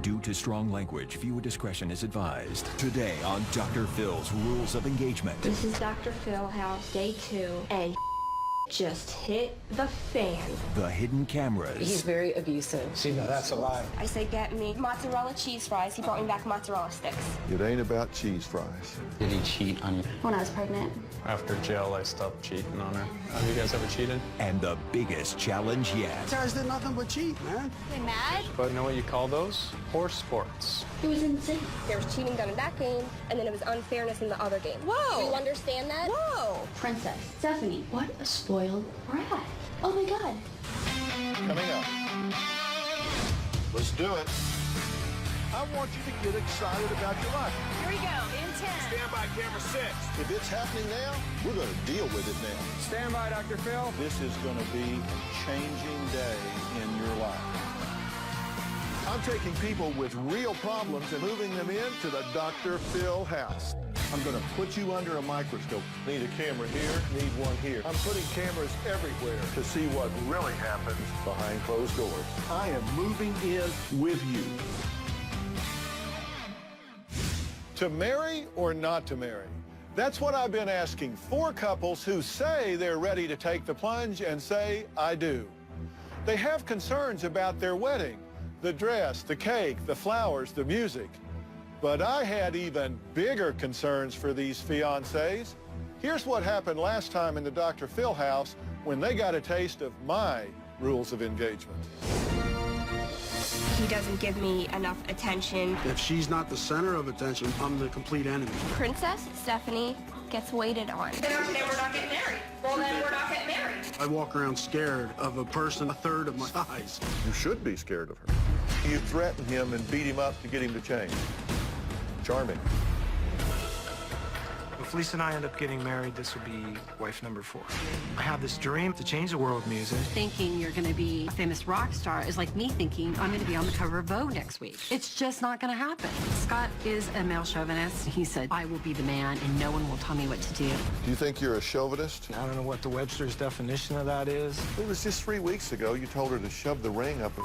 Due to strong language, viewer discretion is advised. Today on Dr. Phil's Rules of Engagement. This is Dr. Phil House, day 2, and just hit the fan. The hidden cameras. He's very abusive. See, now that's a lie. I said, get me mozzarella cheese fries. He brought me back mozzarella sticks. It ain't about cheese fries. Did he cheat on you? When I was pregnant. After jail, I stopped cheating on her. Have you guys ever cheated? And the biggest challenge yet. You guys did nothing but cheat, man. You mad? But know what you call those? Horse sports. It was insane. There was cheating done in that game, and then it was unfairness in the other game. Whoa! Do you understand that? Whoa! Princess Stephanie, what a spoiled brat. Oh my God. Coming up. Let's do it. I want you to get excited about your life. Here we go, in 10. Stand by, camera 6. If it's happening now, we're going to deal with it now. Stand by, Dr. Phil. This is going to be a changing day in your life. I'm taking people with real problems and moving them into the Dr. Phil house. I'm going to put you under a microscope. Need a camera here, need one here. I'm putting cameras everywhere to see what really happens behind closed doors. I am moving in with you. To marry or not to marry? That's what I've been asking 4 couples who say they're ready to take the plunge and say, I do. They have concerns about their wedding, the dress, the cake, the flowers, the music. But I had even bigger concerns for these fiancés. Here's what happened last time in the Dr. Phil house when they got a taste of my rules of engagement. He doesn't give me enough attention. If she's not the center of attention, I'm the complete enemy. Princess Stephanie gets waited on. Then we're not getting married. Well, then we're not getting married. I walk around scared of a person a third of my size. You should be scared of her. You threaten him and beat him up to get him to change. Charming. If Lisa and I end up getting married, this will be wife number 4. I have this dream to change the world of music. Thinking you're going to be a famous rock star is like me thinking I'm going to be on the cover of Vogue next week. It's just not going to happen. Scott is a male chauvinist. He said, I will be the man and no one will tell me what to do. Do you think you're a chauvinist? I don't know what the Webster's definition of that is. It was just 3 weeks ago you told her to shove the ring up her.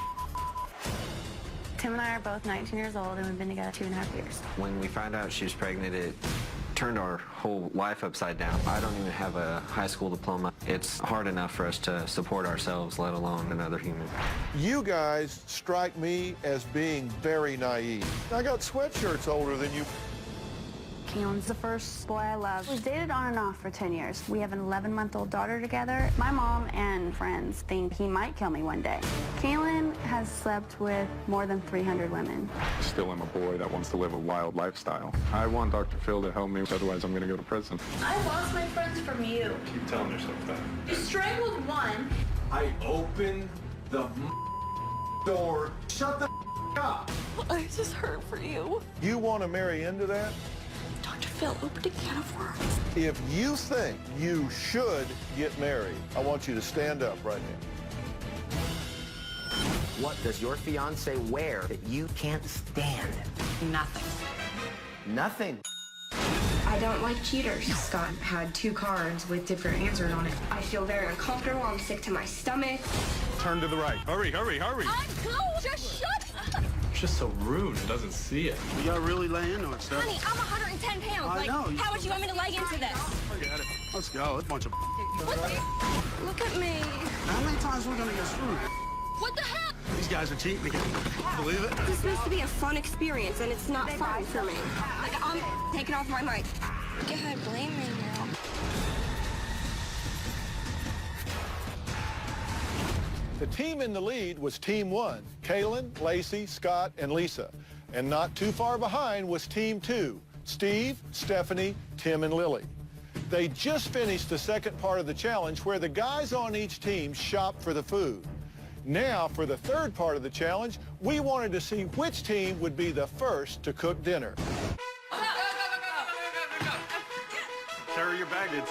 Tim and I are both 19 years old and we've been together 2.5 years. When we found out she was pregnant, it turned our whole life upside down. I don't even have a high school diploma. It's hard enough for us to support ourselves, let alone another human. You guys strike me as being very naive. I got sweatshirts older than you. Keelan's the first boy I loved. We've dated on and off for 10 years. We have an 11-month-old daughter together. My mom and friends think he might kill me one day. Keelan has slept with more than 300 women. Still am a boy that wants to live a wild lifestyle. I want Dr. Phil to help me, otherwise I'm going to go to prison. I lost my friends from you. Keep telling yourself that. You strangled one. I opened the door. Shut the up. I just hurt for you. You want to marry into that? Dr. Phil opened a can of worms. If you think you should get married, I want you to stand up right now. What does your fiance wear that you can't stand? Nothing. Nothing. I don't like cheaters. Scott had 2 cards with different answers on it. I feel very uncomfortable. I'm sick to my stomach. Turn to the right. Hurry, hurry, hurry. I'm cool. Just shut up. It's just so rude. It doesn't see it. You gotta really lay into it, Steph. Honey, I'm 110 pounds. I know. How would you want me to lay into this? Forget it. Let's go. It's a bunch of Look at me. How many times are we gonna get screwed? What the hell? These guys are cheating again. Believe it? This is supposed to be a fun experience, and it's not fun for me. Like, I'm taking off my mic. God, blame me now. The team in the lead was Team 1, Kaylin, Lacey, Scott, and Lisa. And not too far behind was Team 2, Steve, Stephanie, Tim, and Lily. They just finished the second part of the challenge where the guys on each team shop for the food. Now, for the third part of the challenge, we wanted to see which team would be the first to cook dinner. Carry your baggage.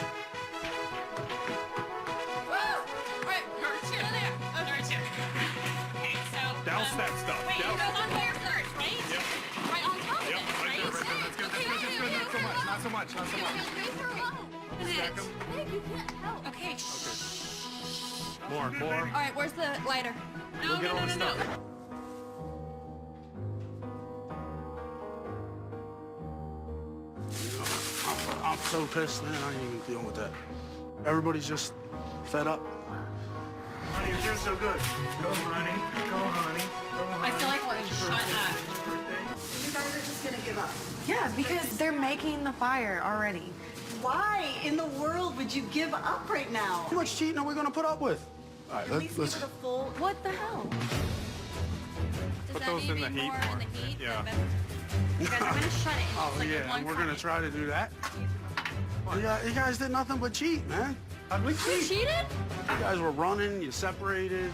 Douse that stuff. Wait, you go on there first, right? Yep. Right on top of Yep, it, right right? there, right there. That's good, that's good, that's good. Not so much, not so much, not so much. Stack 'em. You can't help. Okay, More. All right, where's the lighter? Go get all the stuff. so pissed, man. I ain't even dealing with that. Everybody's just fed up. Honey, you're doing so good. Go, honey. Go, honey. Go, honey. I feel like we're in shut up. You guys are just gonna give up. Yeah, because they're making the fire already. Why in the world would you give up right now? How much cheating are we gonna put up with? All right, At least give it a full. What the hell? Put those in the heat more. Yeah. You guys are gonna shut it. Oh, It's like yeah, one and we're gonna comment. try to do that. You guys did nothing but cheat, man. How'd we You cheat? cheated? You guys were running, you separated.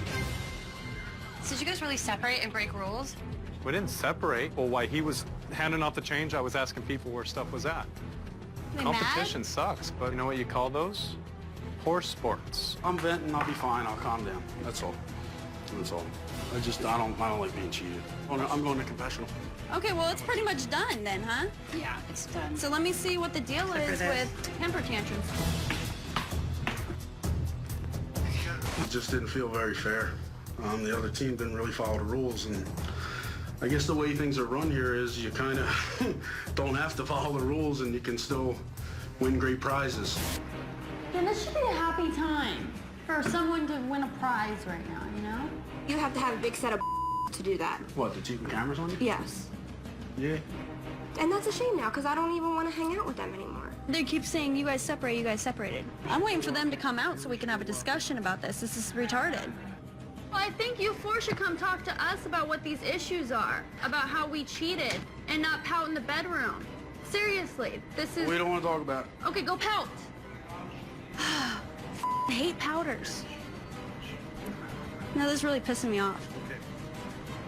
So did you guys really separate and break rules? We didn't separate. Well, while he was handing off the change, I was asking people where stuff was at. They Competition sucks, but you know what you call those? Horse sports. I'm venting, I'll be fine, I'll calm down. That's all. That's all. I don't like being cheated. I'm going to confessional. Okay, well, it's pretty much done then, huh? Yeah, it's done. So let me see what the deal is with temper tantrums. It just didn't feel very fair. The other team didn't really follow the rules, and I guess the way things are run here is you kind of don't have to follow the rules, and you can still win great prizes. Then this should be a happy time for someone to win a prize right now, you know? You have to have a big set of to do that. What, the keeping cameras on you? Yes. Yeah. And that's a shame now, because I don't even want to hang out with them anymore. They keep saying, you guys separated. I'm waiting for them to come out so we can have a discussion about this. This is retarded. Well, I think you four should come talk to us about what these issues are, about how we cheated and not pout in the bedroom. Seriously, this is... We don't want to talk about it. Okay, go pout. I hate pouters. No, this is really pissing me off.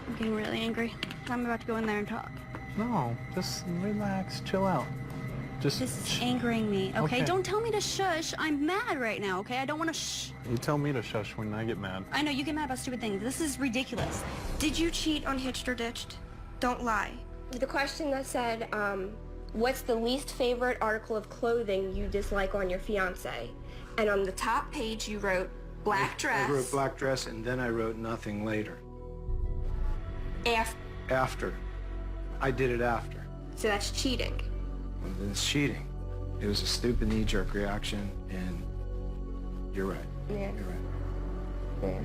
I'm getting really angry. I'm about to go in there and talk. No, just relax, chill out. Just This is angering me, okay? Don't tell me to shush. I'm mad right now, okay? I don't want to shh. You tell me to shush when I get mad. I know, you get mad about stupid things. This is ridiculous. Did you cheat on Hitched or Ditched? Don't lie. The question that said, what's the least favorite article of clothing you dislike on your fiance? And on the top page you wrote black dress. I wrote black dress, and then I wrote nothing later. After. I did it after. So that's cheating. Well, then it's cheating. It was a stupid knee-jerk reaction, and you're right. Yeah. You're right. Yeah.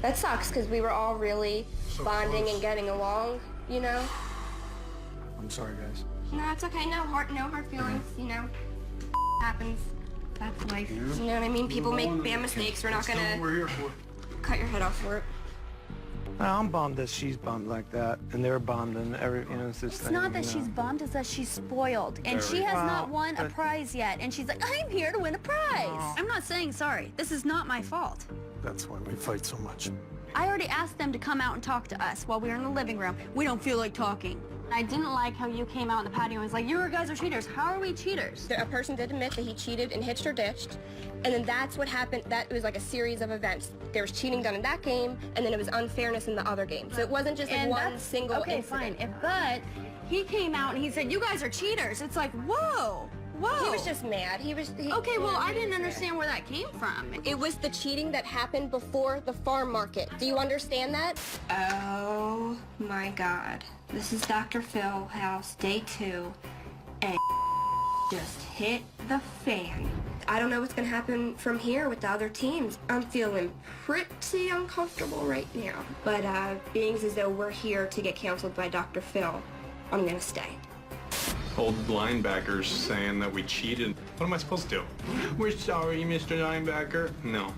That sucks, because we were all really bonding close. and getting along, you know? I'm sorry, guys. No, it's okay. No hard feelings, you know? Happens. That's life. You know what I mean? People make bad mistakes. We're not That's gonna what we're here for. cut your head off for it. I'm bummed that she's bummed like that, and they're bummed, and it's this It's thing, not that you know. she's bummed, it's that she's spoiled. And she Very. has not Well, won a but- prize yet. And she's like, I'm here to win a prize. I'm not saying sorry. This is not my fault. That's why we fight so much. I already asked them to come out and talk to us while we were in the living room. We don't feel like talking. I didn't like how you came out in the patio and was like, you guys are cheaters. How are we cheaters? A person did admit that he cheated and Hitched or Ditched, and then that's what happened. That was like a series of events. There was cheating done in that game, and then it was unfairness in the other game. So it wasn't just like And one that's- single okay, incident. fine. But he came out and he said, you guys are cheaters. It's like, whoa. Whoa. He was just mad. Okay, well, I didn't understand where that came from. It was the cheating that happened before the farm market. Do you understand that? Oh my God. This is Dr. Phil House, day 2, and just hit the fan. I don't know what's gonna happen from here with the other teams. I'm feeling pretty uncomfortable right now. But being as though we're here to get counseled by Dr. Phil, I'm gonna stay. Old linebackers saying that we cheated. What am I supposed to do? We're sorry, Mr. Linebacker. No,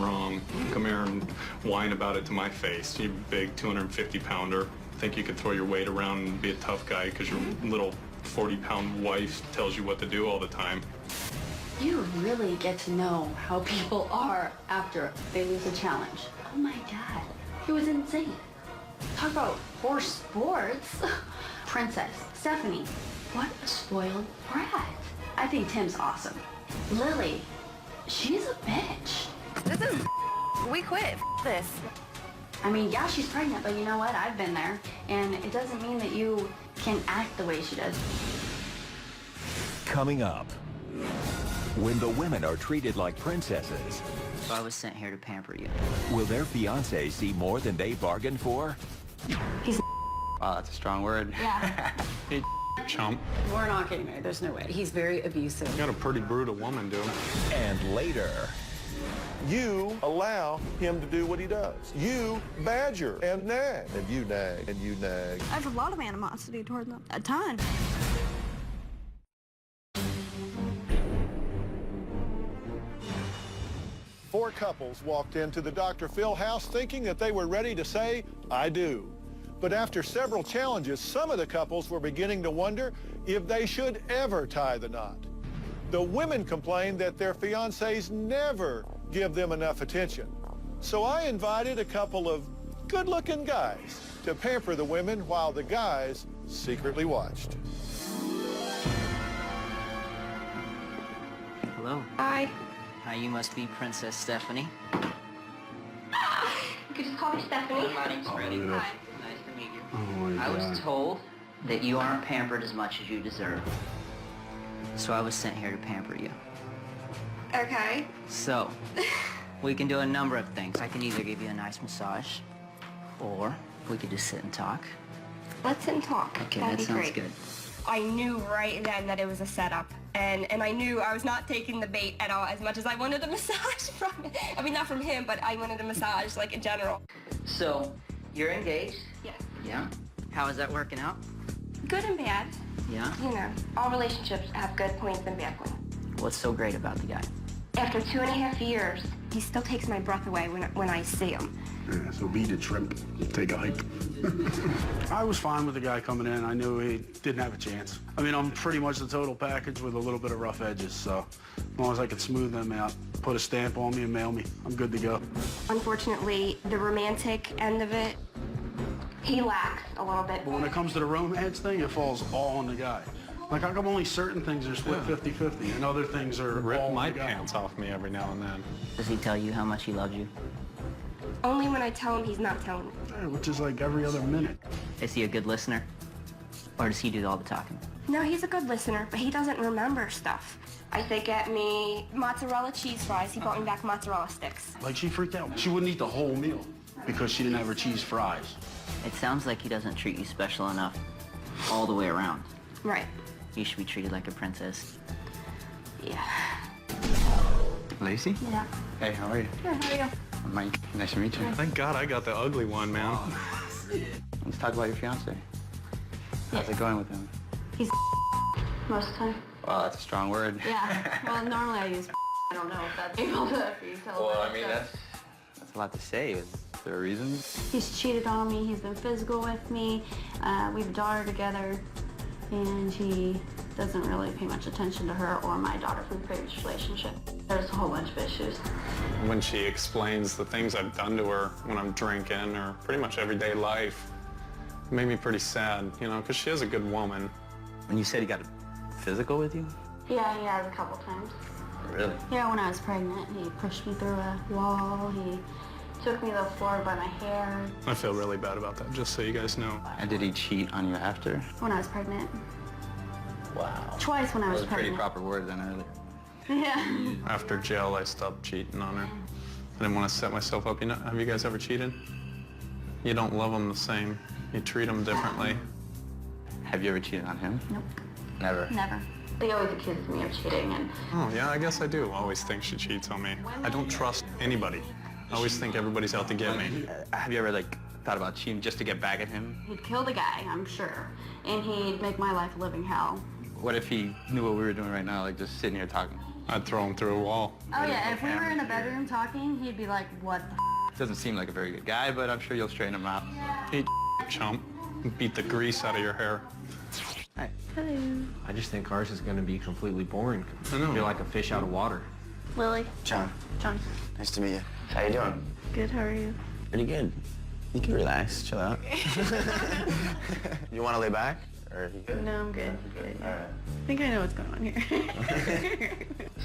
wrong. Come here and whine about it to my face. You big 250-pounder. Think you could throw your weight around and be a tough guy because your little 40-pound wife tells you what to do all the time. You really get to know how people are after they lose a challenge. Oh my God, it was insane. Talk about horse sports. Princess, Stephanie, what a spoiled brat. I think Tim's awesome. Lily, she's a bitch. We quit. This. I mean, yeah, she's pregnant, but you know what? I've been there. And it doesn't mean that you can act the way she does. Coming up, when the women are treated like princesses, I was sent here to pamper you. will their fiancés see more than they bargained for? Wow, that's a strong word. Yeah. Hey, chump. We're not getting married. There's no way. He's very abusive. You got a pretty brutal woman, dude. And later, you allow him to do what he does. You badger and nag, and you nag, and you nag. I have a lot of animosity toward them. A ton. Four couples walked into the Dr. Phil house thinking that they were ready to say, I do. But after several challenges, some of the couples were beginning to wonder if they should ever tie the knot. The women complained that their fiancés never give them enough attention. So I invited a couple of good-looking guys to pamper the women while the guys secretly watched. Hello. Hi. Hi, you must be Princess Stephanie. You could just call me Stephanie. My name's Freddie. Hi. Nice to meet you. Oh my I God. was told that you aren't pampered as much as you deserve. So I was sent here to pamper you. Okay. So, we can do a number of things. I can either give you a nice massage, or we could just sit and talk. Let's sit and talk. Okay, That'd that be sounds great. good. I knew right then that it was a setup. And I knew I was not taking the bait at all, as much as I wanted a massage from him. I mean, not from him, but I wanted a massage, like, in general. So, you're engaged? Yeah. Yeah. How is that working out? Good and bad. Yeah. You know, all relationships have good points and bad points. What's so great about the guy? After 2.5 years, he still takes my breath away when I see him. Yeah, so beat it, shrimp. Take a hike. I was fine with the guy coming in. I knew he didn't have a chance. I mean, I'm pretty much the total package with a little bit of rough edges, so as long as I could smooth them out, put a stamp on me and mail me, I'm good to go. Unfortunately, the romantic end of it, he lacks a little bit. But when it comes to the romance thing, it falls all on the guy. Like, how come only certain things are split 50-50 and other things are Rip all my on the guy? pants off me every now and then. Does he tell you how much he loves you? Only when I tell him he's not telling me. Yeah, which is like every other minute. Is he a good listener? Or does he do all the talking? No, he's a good listener, but he doesn't remember stuff. I say, get me mozzarella cheese fries. He brought me back mozzarella sticks. Like, she freaked out. She wouldn't eat the whole meal because she didn't have her cheese fries. It sounds like he doesn't treat you special enough all the way around. Right. You should be treated like a princess. Yeah. Lacey? Yeah. Hey, how are you? Good, how are you? I'm Mike. Nice to meet you. Thank God I got the ugly one, man. Let's talk about your fiance. How's it going with him? He's most of the time. Wow, that's a strong word. Yeah. Well, normally I use I don't know if that's able to be tell. Well, I mean, that's a lot to say. Is there a reason? He's cheated on me. He's been physical with me. We have a daughter together, and he doesn't really pay much attention to her or my daughter from the previous relationship. There's a whole bunch of issues. When she explains the things I've done to her when I'm drinking or pretty much everyday life, it made me pretty sad, you know, because she is a good woman. When you said he got physical with you? Yeah, he has a couple times. Really? Yeah, when I was pregnant, he pushed me through a wall. He took me to the floor by my hair. I feel really bad about that, just so you guys know. And did he cheat on you after? When I was pregnant. Wow. Twice when I was That was a pretty pregnant. proper word then earlier. Yeah. After jail, I stopped cheating on her. I didn't want to set myself up. You know, have you guys ever cheated? You don't love them the same. You treat them differently. Have you ever cheated on him? Nope. Never? Never. He always accuses me of cheating, and Oh, yeah, I guess I do always think she cheats on me. I don't trust anybody. I always think everybody's out to get me. Have you ever, like, thought about cheating just to get back at him? he'd kill the guy, I'm sure. And he'd make my life a living hell. What if he knew what we were doing right now, like just sitting here talking? I'd throw him through a wall. Oh yeah, if we were in a bedroom talking, he'd be like, what the Doesn't seem like a very good guy, but I'm sure you'll straighten him out. Eat chump. Beat the grease out of your hair. Hi. Hello. I just think ours is going to be completely boring. I know. You're like a fish out of water. Lily. John, John. nice to meet you. How you doing? Good, how are you? Pretty good. You can relax, chill out. You want to lay back? Or you good? No, I'm good. Good. All right. I think I know what's going on here.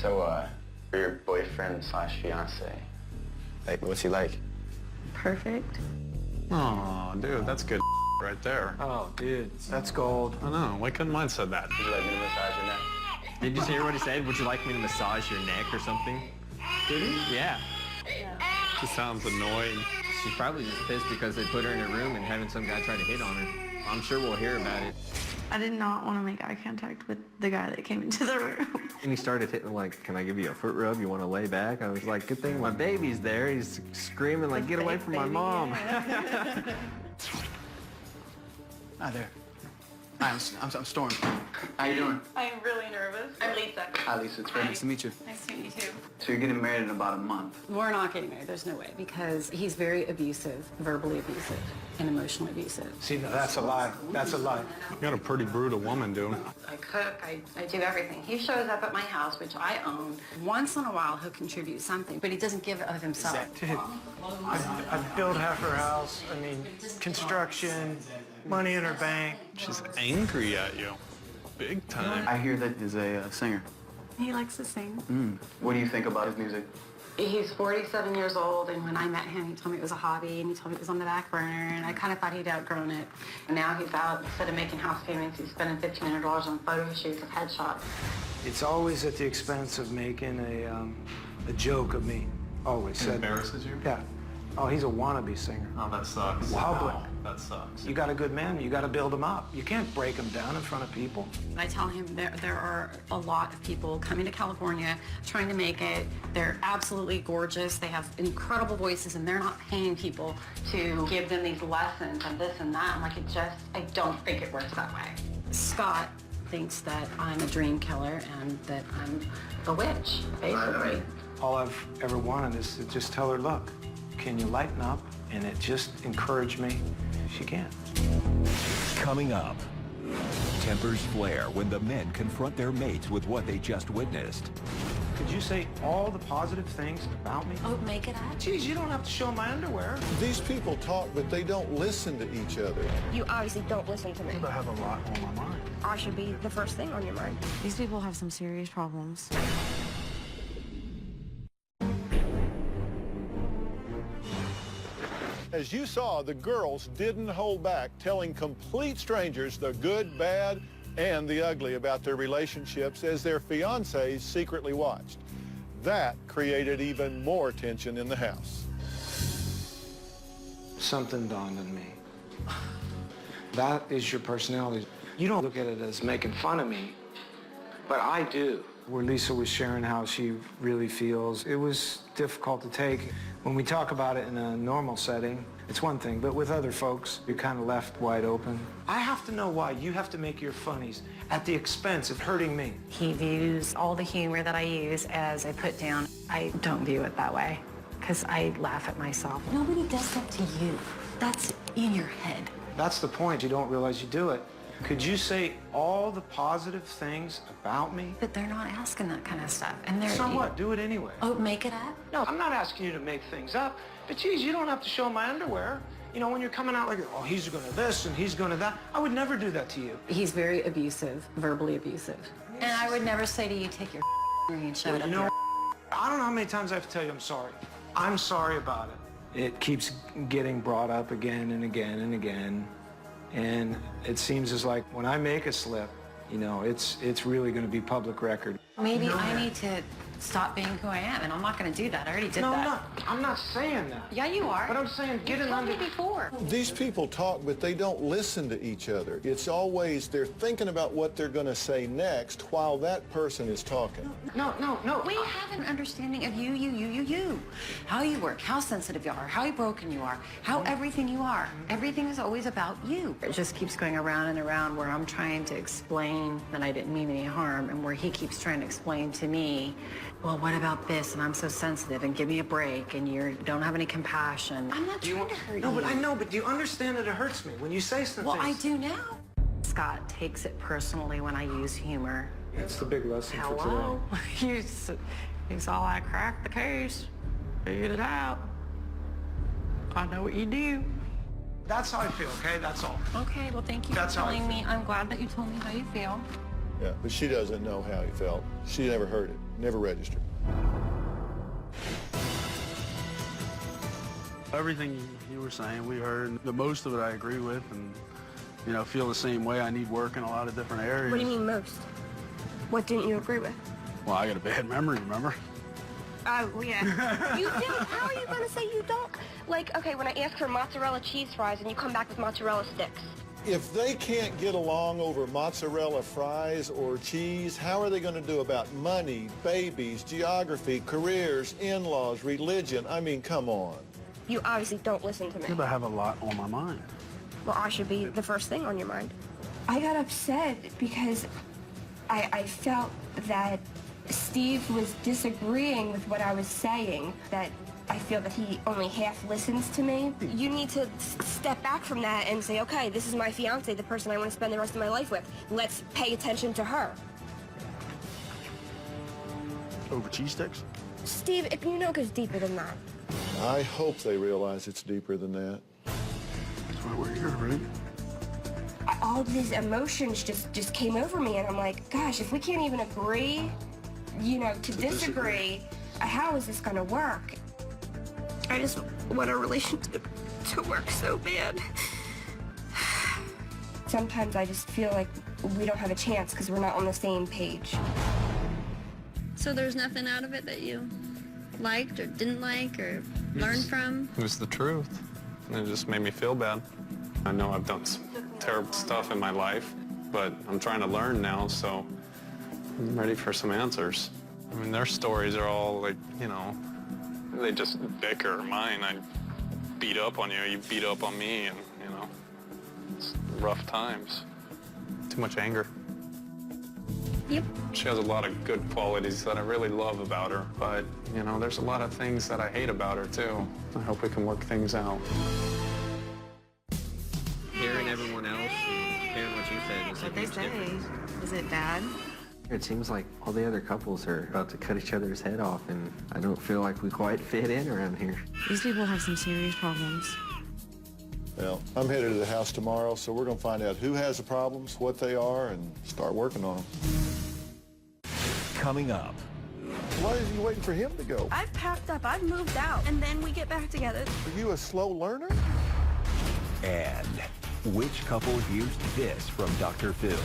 So, you're your boyfriend / fiance. Like, what's he like? Perfect. Oh, dude, that's good right there. Oh, dude, that's gold. I know. Why couldn't mine said that? Would you like me to massage your neck? Did you hear what he said? Would you like me to massage your neck or something? Did he? Yeah. She sounds annoyed. She's probably just pissed because they put her in a room and having some guy try to hit on her. I'm sure we'll hear about it. I did not want to make eye contact with the guy that came into the room. And he started hitting like, can I give you a foot rub? You want to lay back? I was like, good thing my baby's there. He's screaming like, get away from my mom. Hi there. Hi, I'm Storm. How you doing? I'm really nervous. I'm Lisa. Hi, Lisa. It's very nice to meet you. Nice to meet you too. So you're getting married in about a month. We're not getting married. There's no way, because he's very abusive, verbally abusive, and emotionally abusive. See, no, that's a lie. That's a lie. You got a pretty brutal woman, dude. I cook, I do everything. He shows up at my house, which I own. Once in a while, he'll contribute something, but he doesn't give of himself. I built half her house. I mean, construction, money in her bank. She's angry at you. Big time. I hear that he's a singer. He likes to sing. What do you think about his music? He's 47 years old, and when I met him, he told me it was a hobby, and he told me it was on the back burner, and I kind of thought he'd outgrown it. And now he's out, instead of making house payments, he's spending $1,500 on photo shoots of headshots. It's always at the expense of making a joke of me. Always. It embarrasses you? Yeah. Oh, he's a wannabe singer. Oh, that sucks. Public. That sucks. You got a good man, you got to build him up. You can't break him down in front of people. I tell him there are a lot of people coming to California trying to make it. They're absolutely gorgeous. They have incredible voices, and they're not paying people to give them these lessons and this and that. I'm like, I don't think it works that way. Scott thinks that I'm a dream killer and that I'm a witch, basically. All I've ever wanted is to just tell her, look, can you lighten up? And it just encouraged me. She can. Coming up, tempers flare when the men confront their mates with what they just witnessed. Could you say all the positive things about me? Oh, make it up. Geez, you don't have to show my underwear. These people talk, but they don't listen to each other. You obviously don't listen to me. I have a lot on my mind. I should be the first thing on your mind. These people have some serious problems. As you saw, the girls didn't hold back, telling complete strangers the good, bad, and the ugly about their relationships as their fiancés secretly watched. That created even more tension in the house. Something dawned on me. That is your personality. You don't look at it as making fun of me, but I do. Where Lisa was sharing how she really feels, it was difficult to take. When we talk about it in a normal setting, it's one thing, but with other folks, you're kind of left wide open. I have to know why you have to make your funnies at the expense of hurting me. He views all the humor that I use as a put down. I don't view it that way, because I laugh at myself. Nobody does that to you. That's in your head. That's the point. You don't realize you do it. Could you say all the positive things about me? But they're not asking that kind of stuff. And they're... So what? Do it anyway. Oh, make it up? No, I'm not asking you to make things up. But geez, you don't have to show my underwear. You know, when you're coming out like, oh, he's going to this and he's going to that. I would never do that to you. He's very abusive, verbally abusive. And I would never say to you, take your ring and shove it up You know, your... I don't know how many times I have to tell you I'm sorry. I'm sorry about it. It keeps getting brought up again and again and again. And it seems as like when I make a slip, you know, it's really going to be public record. Maybe I need to stop being who I am, and I'm not going to do that. I already did that. No, I'm not saying that. Yeah, you are. But I'm saying get it under... before. These people talk, but they don't listen to each other. It's always they're thinking about what they're going to say next while that person is talking. No. We have an understanding of you. How you work, how sensitive you are, how broken you are, how everything you are. Everything is always about you. It just keeps going around and around where I'm trying to explain that I didn't mean any harm, and where he keeps trying to explain to me, well, what about this? And I'm so sensitive, and give me a break, and you don't have any compassion. I'm not trying to hurt you. No, but I know, but do you understand that it hurts me when you say some Well, things? I do now. Scott takes it personally when I use humor. That's the big lesson for Hello? You saw I cracked the case, figured it out. I know what you do. That's how I feel, okay? That's all. Okay, well, thank you That's for how I telling me. feel. I'm glad that you told me how you feel. Yeah, but she doesn't know how he felt. She never heard it, never registered. Everything you were saying, we heard. The most of it I agree with, and, you know, feel the same way. I need work in a lot of different areas. What do you mean most? What didn't you agree with? Well, I got a bad memory, remember? Oh, yeah. You do? How are you going to say you don't? Like, okay, when I ask for mozzarella cheese fries and you come back with mozzarella sticks. If they can't get along over mozzarella fries or cheese, how are they going to do about money, babies, geography, careers, in-laws, religion? I mean, come on. You obviously don't listen to me. I have a lot on my mind. Well, I should be the first thing on your mind. I got upset because I felt that Steve was disagreeing with what I was saying, that I feel that he only half listens to me. You need to step back from that and say, okay, this is my fiance, the person I want to spend the rest of my life with. Let's pay attention to her. Over cheese sticks? Steve, if you know, goes deeper than that. I hope they realize it's deeper than that. That's why we're here, right? All these emotions just came over me, and I'm like, gosh, if we can't even agree, to disagree, how is this gonna work? I just want our relationship to work so bad. Sometimes I just feel like we don't have a chance because we're not on the same page. So there's nothing out of it that you liked or didn't like or learned from? It was the truth. And it just made me feel bad. I know I've done some terrible stuff in my life, but I'm trying to learn now, so I'm ready for some answers. I mean, their stories are all like, they just bicker. Mine, I beat up on you, you beat up on me, and, it's rough times. Too much anger. Yep. She has a lot of good qualities that I really love about her, but, there's a lot of things that I hate about her, too. I hope we can work things out. Hearing everyone else and hearing what you said was a huge difference. Is it bad? It seems like all the other couples are about to cut each other's head off, and I don't feel like we quite fit in around here. These people have some serious problems. Well, I'm headed to the house tomorrow, so we're going to find out who has the problems, what they are, and start working on them. Coming up. Why is you waiting for him to go? I've packed up, I've moved out, and then we get back together. Are you a slow learner? And which couple used this from Dr. Phil?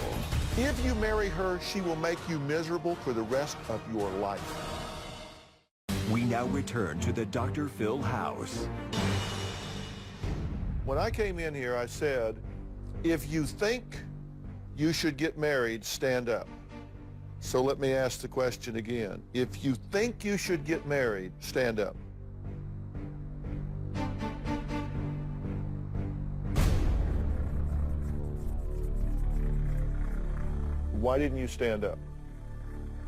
If you marry her, she will make you miserable for the rest of your life. We now return to the Dr. Phil house. When I came in here, I said, if you think you should get married, stand up. So let me ask the question again. If you think you should get married, stand up. Why didn't you stand up?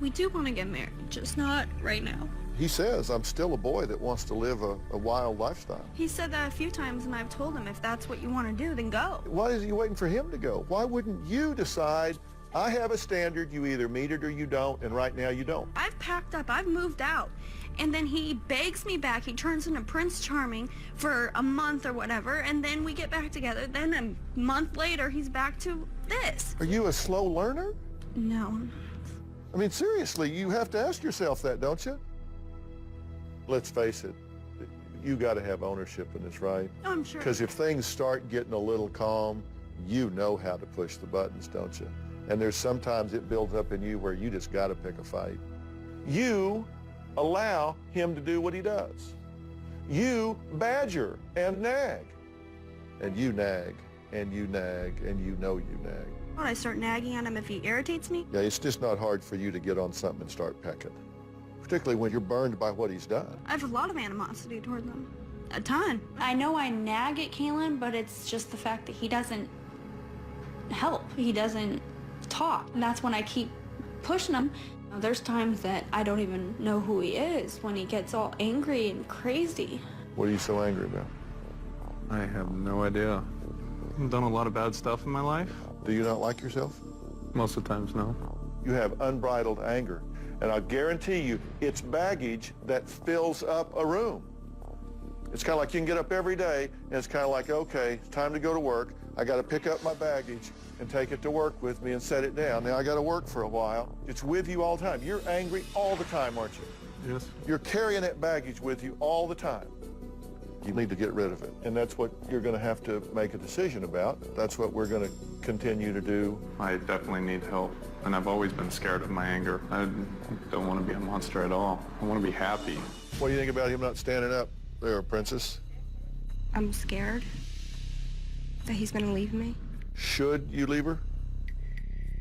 We do want to get married, just not right now. He says, I'm still a boy that wants to live a wild lifestyle. He said that a few times, and I've told him if that's what you want to do, then go. Why is he waiting for him to go? Why wouldn't you decide, I have a standard, you either meet it or you don't, and right now you don't? I've packed up, I've moved out. And then he begs me back. He turns into Prince Charming for a month or whatever, and then we get back together. Then a month later, he's back to this. Are you a slow learner? No. I mean, seriously, you have to ask yourself that, don't you? Let's face it, you got to have ownership in this, right? Oh, I'm sure. Because if things start getting a little calm, you know how to push the buttons, don't you? And there's sometimes it builds up in you where you just got to pick a fight. You allow him to do what he does. You badger and nag. And you nag, and you nag, and you know you nag. When I start nagging at him if he irritates me? Yeah, it's just not hard for you to get on something and start pecking. Particularly when you're burned by what he's done. I have a lot of animosity toward them. A ton. I know I nag at Kaylin, but it's just the fact that he doesn't help. He doesn't talk. And that's when I keep pushing him. There's times that I don't even know who he is when he gets all angry and crazy. What are you so angry about? I have no idea. I've done a lot of bad stuff in my life. Do you not like yourself? Most of the times, no. You have unbridled anger. And I guarantee you, it's baggage that fills up a room. It's kind of like you can get up every day, and it's kind of like, okay, it's time to go to work. I got to pick up my baggage and take it to work with me and set it down. Now I got to work for a while. It's with you all the time. You're angry all the time, aren't you? Yes. You're carrying that baggage with you all the time. You need to get rid of it. And that's what you're going to have to make a decision about. That's what we're going to continue to do. I definitely need help, and I've always been scared of my anger. I don't want to be a monster at all. I want to be happy. What do you think about him not standing up there, Princess? I'm scared that he's gonna leave me. Should you leave her?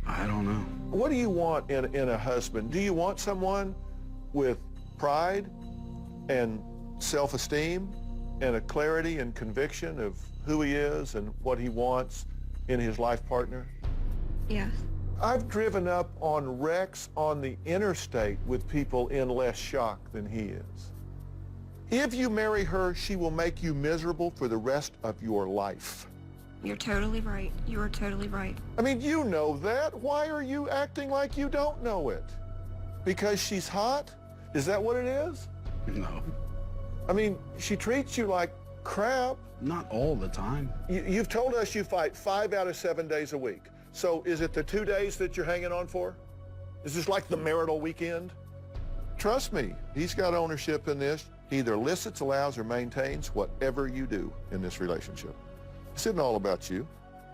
I don't know. What do you want in a husband? Do you want someone with pride and self-esteem and a clarity and conviction of who he is and what he wants in his life partner? Yes. I've driven up on wrecks on the interstate with people in less shock than he is. If you marry her, she will make you miserable for the rest of your life. You're totally right. You are totally right. I mean, you know that. Why are you acting like you don't know it? Because she's hot? Is that what it is? No. I mean, she treats you like crap. Not all the time. You've told us you fight 5 out of 7 days a week. So is it the 2 days that you're hanging on for? Is this like the marital weekend? Trust me, he's got ownership in this. He either elicits, allows, or maintains whatever you do in this relationship. This isn't all about you.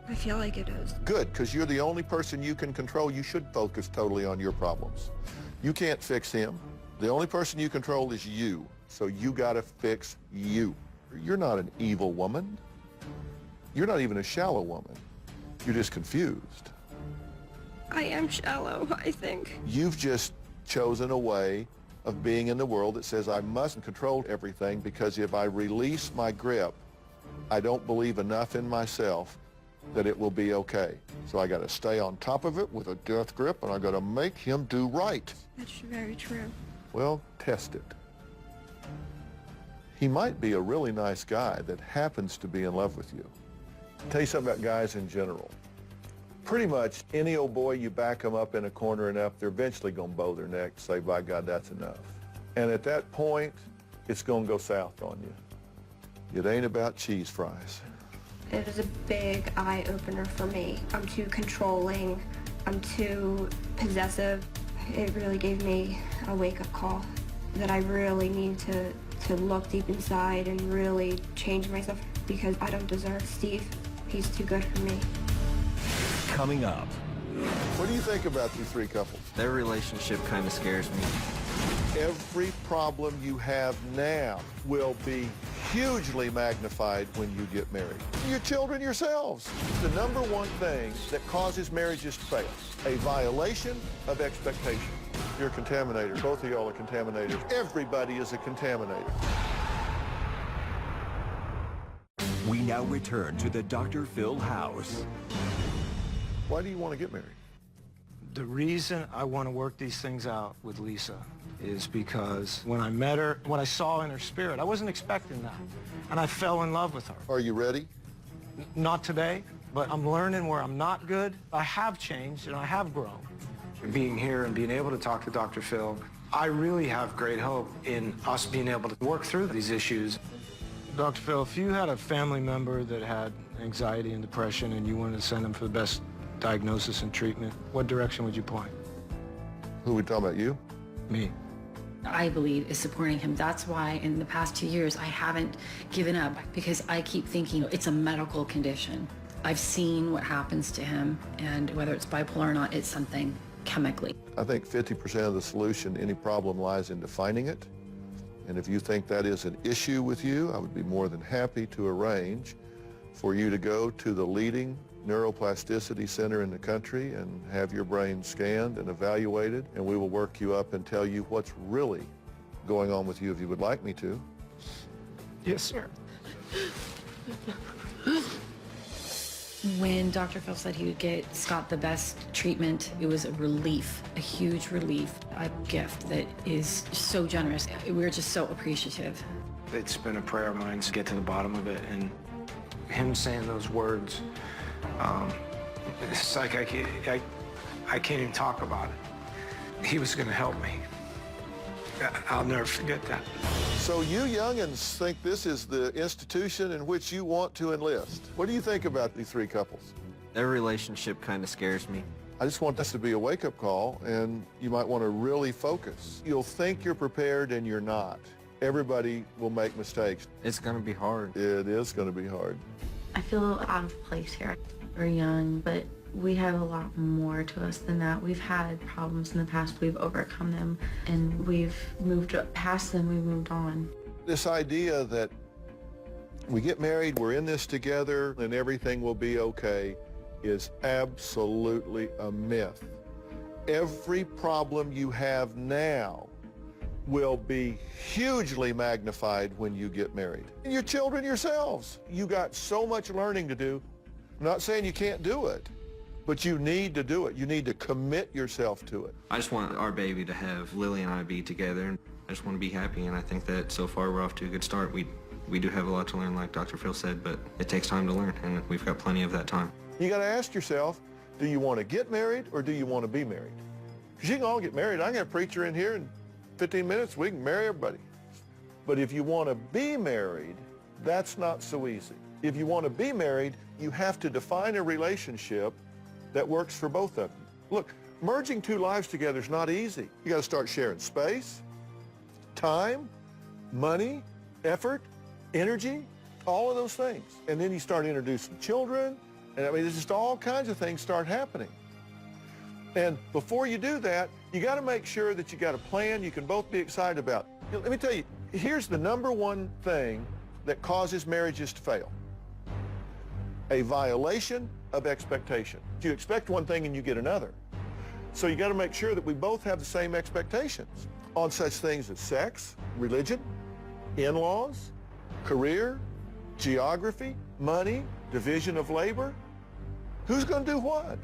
I feel like it is. Good, because you're the only person you can control. You should focus totally on your problems. You can't fix him. The only person you control is you. So you gotta fix you. You're not an evil woman. You're not even a shallow woman. You're just confused. I am shallow, I think. You've just chosen a way of being in the world that says I must control everything because if I release my grip, I don't believe enough in myself that it will be okay. So I gotta stay on top of it with a death grip and I gotta make him do right. That's very true. Well, test it. He might be a really nice guy that happens to be in love with you. I'll tell you something about guys in general. Pretty much any old boy, you back them up in a corner enough, they're eventually gonna bow their neck and say, by God, that's enough. And at that point, it's gonna go south on you. It ain't about cheese fries. It was a big eye-opener for me. I'm too controlling. I'm too possessive. It really gave me a wake-up call that I really need to look deep inside and really change myself because I don't deserve Steve. He's too good for me. Coming up. What do you think about these three couples? Their relationship kind of scares me. Every problem you have now will be hugely magnified when you get married. Your children yourselves. The number one thing that causes marriages to fail, a violation of expectation. You're a contaminator. Both of y'all are contaminators. Everybody is a contaminator. We now return to the Dr. Phil house. Why do you want to get married? The reason I want to work these things out with Lisa is because when I met her, what I saw in her spirit, I wasn't expecting that. And I fell in love with her. Are you ready? Not today, but I'm learning where I'm not good. I have changed and I have grown. Being here and being able to talk to Dr. Phil, I really have great hope in us being able to work through these issues. Dr. Phil, if you had a family member that had anxiety and depression and you wanted to send them for the best diagnosis and treatment, what direction would you point? Who are we talking about, you? Me. I believe is supporting him. That's why in the past 2 years, I haven't given up because I keep thinking it's a medical condition. I've seen what happens to him, and whether it's bipolar or not, it's something chemically. I think 50% of the solution to any problem lies in defining it. And if you think that is an issue with you, I would be more than happy to arrange for you to go to the leading neuroplasticity center in the country and have your brain scanned and evaluated, and we will work you up and tell you what's really going on with you if you would like me to. Yes, sir. When Dr. Phil said he would get Scott the best treatment, it was a relief, a huge relief, a gift that is so generous. We're just so appreciative. It's been a prayer of mine to get to the bottom of it, and him saying those words, it's like I can't even talk about it. He was going to help me. I'll never forget that. So you youngins think this is the institution in which you want to enlist. What do you think about these three couples? Their relationship kind of scares me. I just want this to be a wake-up call, and you might want to really focus. You'll think you're prepared, and you're not. Everybody will make mistakes. It's going to be hard. It is going to be hard. I feel out of place here. We're young, but we have a lot more to us than that. We've had problems in the past, we've overcome them, and we've moved past them, we've moved on. This idea that we get married, we're in this together, and everything will be okay is absolutely a myth. Every problem you have now will be hugely magnified when you get married. And your children yourselves, you got so much learning to do. I'm not saying you can't do it, but you need to do it. You need to commit yourself to it. I just want our baby to have Lily and I be together, and I just want to be happy, and I think that so far we're off to a good start. We do have a lot to learn, like Dr. Phil said, but it takes time to learn, and we've got plenty of that time. You got to ask yourself, do you want to get married or do you want to be married? Because you can all get married. I can have a preacher in here in 15 minutes, we can marry everybody. But if you want to be married, that's not so easy. If you want to be married, you have to define a relationship that works for both of you. Look, merging two lives together is not easy. You got to start sharing space, time, money, effort, energy, all of those things. And then you start introducing children, and I mean, there's just all kinds of things start happening. And before you do that, you got to make sure that you got a plan you can both be excited about. Let me tell you, here's the number one thing that causes marriages to fail. A violation of expectation. You expect one thing and you get another. So you got to make sure that we both have the same expectations on such things as sex, religion, in-laws, career, geography, money, division of labor. Who's going to do what?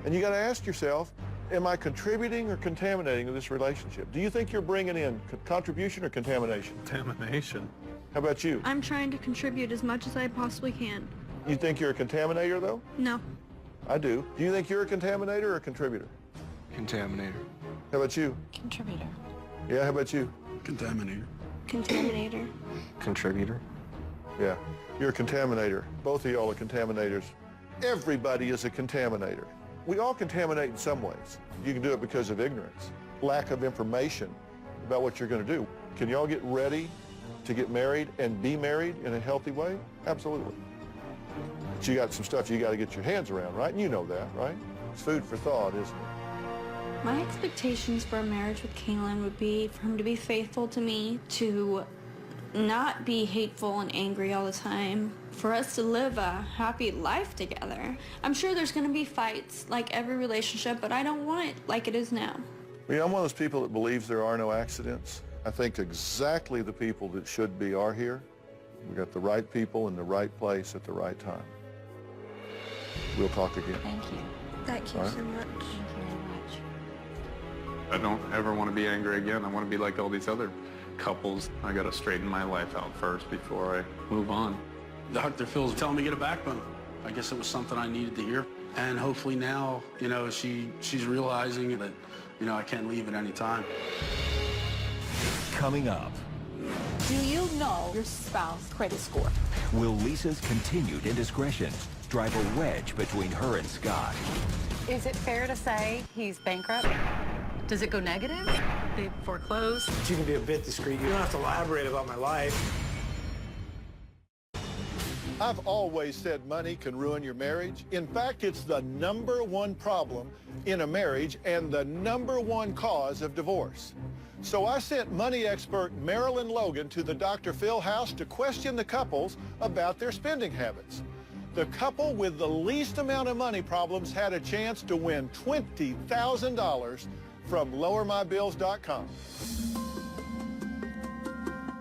And you got to ask yourself, am I contributing or contaminating to this relationship? Do you think you're bringing in contribution or contamination? Contamination. How about you? I'm trying to contribute as much as I possibly can. You think you're a contaminator, though? No. I do. Do you think you're a contaminator or a contributor? Contaminator. How about you? Contributor. Yeah, how about you? Contaminator. Contaminator. Contributor. Yeah, you're a contaminator. Both of y'all are contaminators. Everybody is a contaminator. We all contaminate in some ways. You can do it because of ignorance, lack of information about what you're going to do. Can y'all get ready to get married and be married in a healthy way? Absolutely. But you got some stuff you got to get your hands around, right? And you know that, right? It's food for thought, isn't it? My expectations for a marriage with Kaylin would be for him to be faithful to me, to not be hateful and angry all the time, for us to live a happy life together. I'm sure there's going to be fights like every relationship, but I don't want it like it is now. Yeah, I'm one of those people that believes there are no accidents. I think exactly the people that should be are here. We got the right people in the right place at the right time. We'll talk again. Thank you. Thank you All right. so much. Thank you very much. I don't ever want to be angry again. I want to be like all these other couples. I got to straighten my life out first before I move on. Dr. Phil's telling me to get a backbone. I guess it was something I needed to hear. And hopefully now, she's realizing that, I can't leave at any time. Coming up, Do you know your spouse's credit score? will Lisa's continued indiscretions drive a wedge between her and Scott? Is it fair to say he's bankrupt? Does it go negative? They foreclose? You can be a bit discreet. You don't have to elaborate about my life. I've always said money can ruin your marriage. In fact, it's the #1 problem in a marriage and the #1 cause of divorce. So I sent money expert Marilyn Logan to the Dr. Phil house to question the couples about their spending habits. The couple with the least amount of money problems had a chance to win $20,000 from LowerMyBills.com.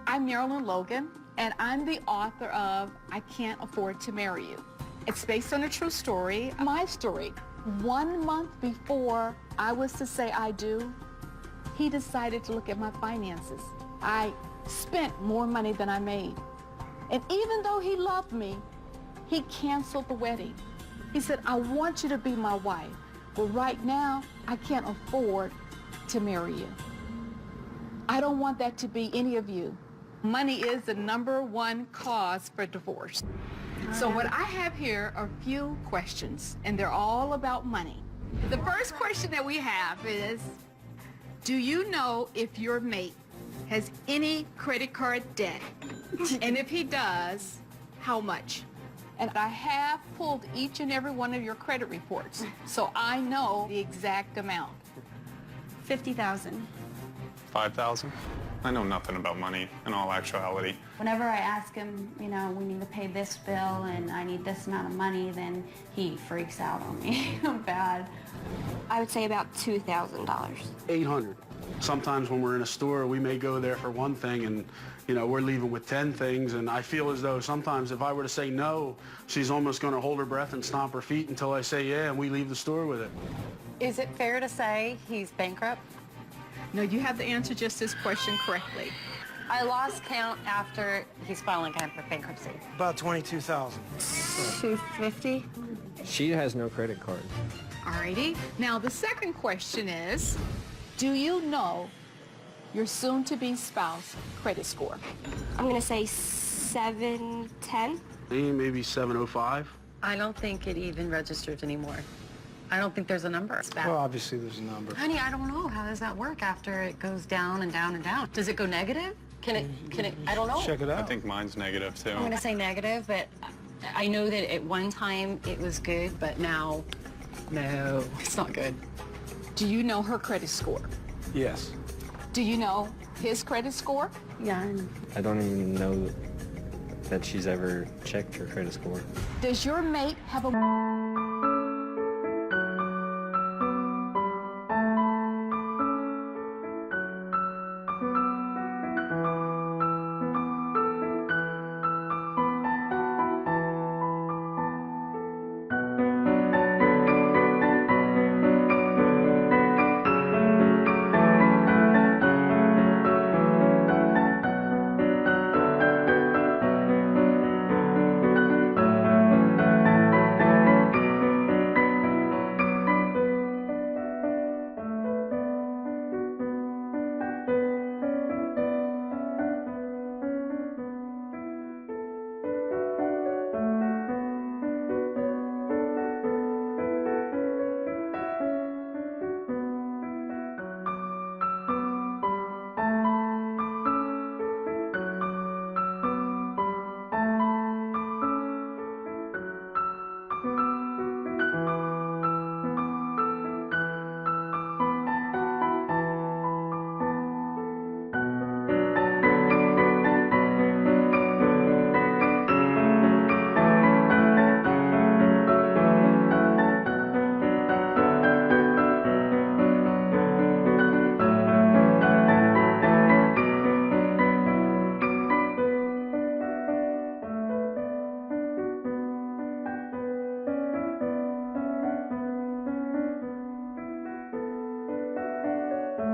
I'm Marilyn Logan, and I'm the author of I Can't Afford to Marry You. It's based on a true story, my story. 1 month before I was to say I do, he decided to look at my finances. I spent more money than I made. And even though he loved me, he canceled the wedding. He said, I want you to be my wife, but right now, I can't afford to marry you. I don't want that to be any of you. Money is the #1 cause for divorce. So what I have here are a few questions, and they're all about money. The first question that we have is, do you know if your mate has any credit card debt? And if he does, how much? And I have pulled each and every one of your credit reports, so I know the exact amount. $50,000. 5,000? I know nothing about money in all actuality. Whenever I ask him, you know, we need to pay this bill and I need this amount of money, then he freaks out on me bad. I would say about $2,000. $800. Sometimes when we're in a store, we may go there for one thing and, you know, we're leaving with 10 things, and I feel as though sometimes if I were to say no, she's almost going to hold her breath and stomp her feet until I say yeah, and we leave the store with it. Is it fair to say he's bankrupt? No, you have to answer just this question correctly. I lost count after he's filing for bankruptcy. About 22,000. 250. She has no credit card. Alrighty. Now the second question is, do you know your soon-to-be spouse credit score? I'm gonna say 710. Maybe 705. I don't think it even registers anymore. I don't think there's a number. Well, obviously there's a number. Honey, I don't know. How does that work after it goes down and down and down? Does it go negative? Can it, I don't know. Check it out. I think mine's negative, too. I'm gonna say negative, but I know that at one time it was good, but now, no, it's not good. Do you know her credit score? Yes. Do you know his credit score? Yeah, I know. I don't even know that she's ever checked her credit score. Does your mate have a...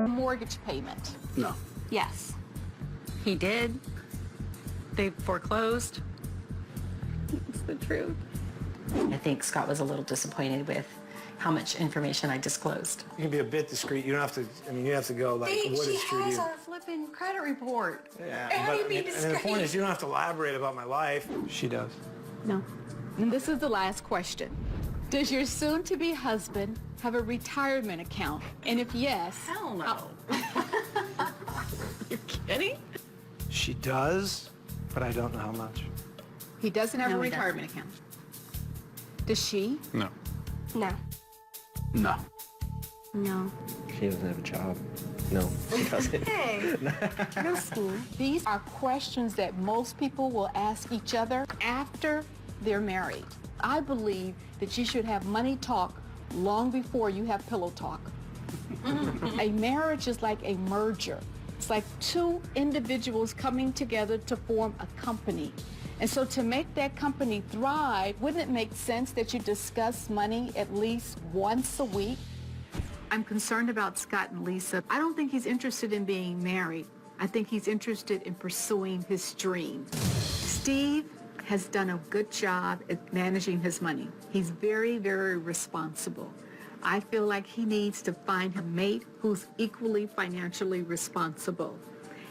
mortgage payment? No. Yes. He did. They foreclosed. It's the truth. I think Scott was a little disappointed with how much information I disclosed. You can be a bit discreet. You don't have to, I mean, you have to go like, what is true to you? She has our flipping credit report. Yeah, How do you be and the discreet? point is you don't have to elaborate about my life. She does. No. And this is the last question. Does your soon-to-be husband have a retirement account? And if yes... Hell no. You kidding? She does, but I don't know how much. He doesn't have No, a he retirement account. Does she? No. No. No. No. She doesn't have a job. No, she doesn't. Hey, no school. These are questions that most people will ask each other after they're married. I believe that you should have money talk long before you have pillow talk. A marriage is like a merger. It's like two individuals coming together to form a company. And so to make that company thrive, wouldn't it make sense that you discuss money at least once a week? I'm concerned about Scott and Lisa. I don't think he's interested in being married. I think he's interested in pursuing his dream. Steve has done a good job at managing his money. He's very, very responsible. I feel like he needs to find a mate who's equally financially responsible.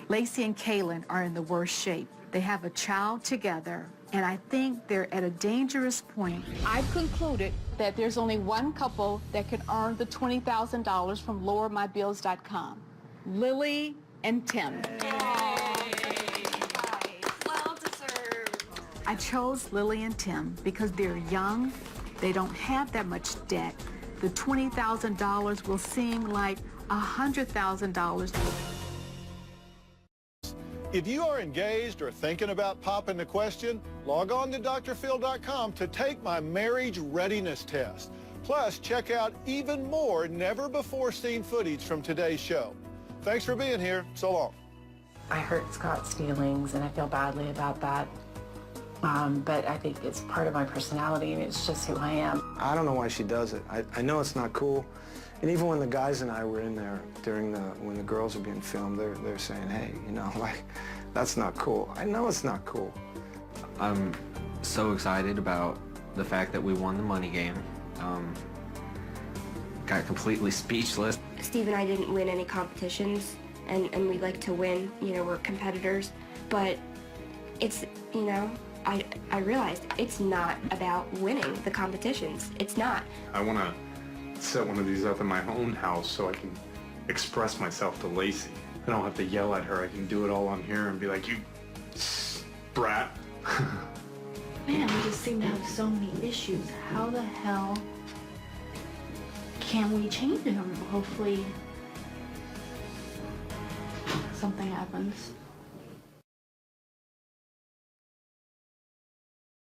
Lacey and Kaylin are in the worst shape. They have a child together, and I think they're at a dangerous point. I've concluded that there's only one couple that can earn the $20,000 from lowermybills.com, Lily and Tim. Well deserved. I chose Lily and Tim because they're young, they don't have that much debt. The $20,000 will seem like $100,000. If you are engaged or thinking about popping the question, log on to drphil.com to take my marriage readiness test. Plus, check out even more never-before-seen footage from today's show. Thanks for being here. So long. I hurt Scott's feelings, and I feel badly about that. But I think it's part of my personality, and it's just who I am. I don't know why she does it. I know it's not cool. And even when the guys and I were in there when the girls were being filmed, they're saying, hey, you know, like, that's not cool. I know it's not cool. I'm so excited about the fact that we won the money game. Got completely speechless. Steve and I didn't win any competitions, and we like to win, you know, we're competitors, but it's, you know, I realized it's not about winning the competitions. It's not. I want to set one of these up in my own house so I can express myself to Lacey. I don't have to yell at her. I can do it all on here and be like, you brat. Man, we just seem to have so many issues. How the hell can we change them? Hopefully something happens.